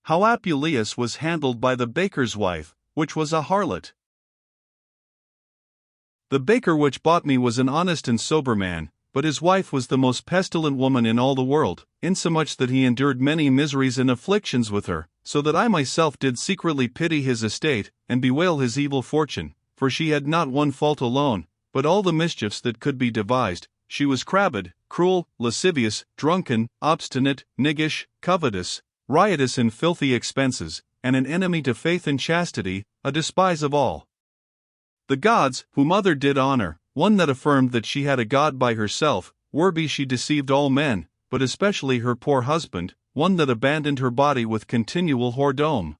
How Apuleius was handled by the baker's wife, which was a harlot. The baker which bought me was an honest and sober man, but his wife was the most pestilent woman in all the world, insomuch that he endured many miseries and afflictions with her, so that I myself did secretly pity his estate, and bewail his evil fortune, for she had not one fault alone, but all the mischiefs that could be devised. She was crabbed, cruel, lascivious, drunken, obstinate, niggish, covetous, riotous in filthy expenses, and an enemy to faith and chastity, a despise of all the gods, whom other did honor, one that affirmed that she had a god by herself, whereby she deceived all men, but especially her poor husband, one that abandoned her body with continual whoredom.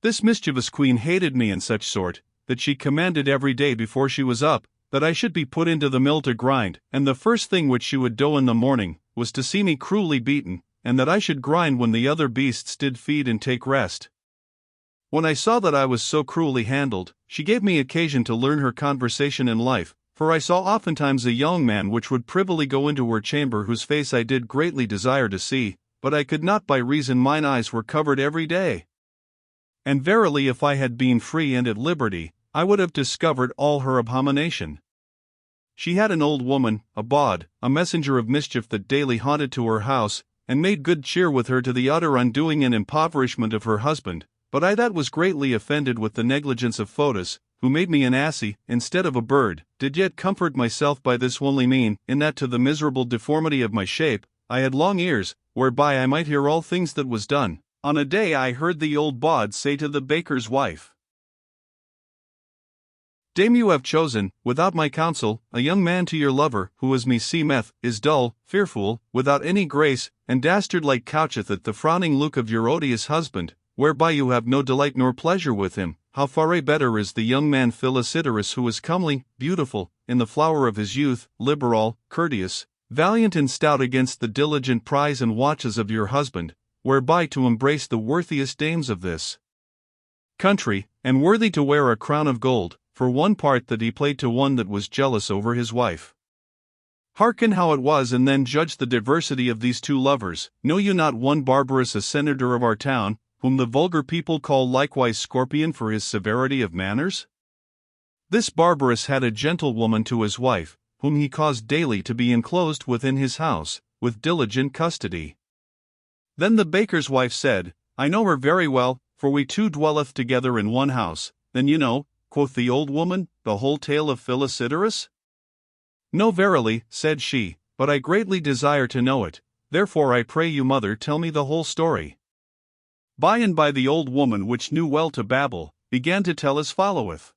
This mischievous queen hated me in such sort, that she commanded every day before she was up, that I should be put into the mill to grind, and the first thing which she would do in the morning, was to see me cruelly beaten, and that I should grind when the other beasts did feed and take rest. When I saw that I was so cruelly handled, she gave me occasion to learn her conversation in life, for I saw oftentimes a young man which would privily go into her chamber, whose face I did greatly desire to see, but I could not, by reason mine eyes were covered every day. And verily, if I had been free and at liberty, I would have discovered all her abomination. She had an old woman, a bawd, a messenger of mischief, that daily haunted to her house, and made good cheer with her to the utter undoing and impoverishment of her husband. But I that was greatly offended with the negligence of Fotis, who made me an asse, instead of a bird, did yet comfort myself by this only mean, in that to the miserable deformity of my shape, I had long ears, whereby I might hear all things that was done. On a day I heard the old bawd say to the baker's wife, Dame, you have chosen, without my counsel, a young man to your lover, who as me seemeth, is dull, fearful, without any grace, and dastard-like coucheth at the frowning look of your odious husband, whereby you have no delight nor pleasure with him. How far better is the young man Philocytorus, who is comely, beautiful, in the flower of his youth, liberal, courteous, valiant and stout against the diligent prize and watches of your husband, whereby to embrace the worthiest dames of this country, and worthy to wear a crown of gold, for one part that he played to one that was jealous over his wife. Hearken how it was, and then judge the diversity of these two lovers. Know you not one Barbarus, a senator of our town, whom the vulgar people call likewise Scorpion for his severity of manners? This Barbarus had a gentlewoman to his wife, whom he caused daily to be enclosed within his house, with diligent custody. Then the baker's wife said, I know her very well, for we two dwelleth together in one house. Then you know, quoth the old woman, the whole tale of Philocytorus? No, verily, said she, but I greatly desire to know it, therefore I pray you, mother, tell me the whole story. By and by the old woman, which knew well to babble, began to tell as followeth.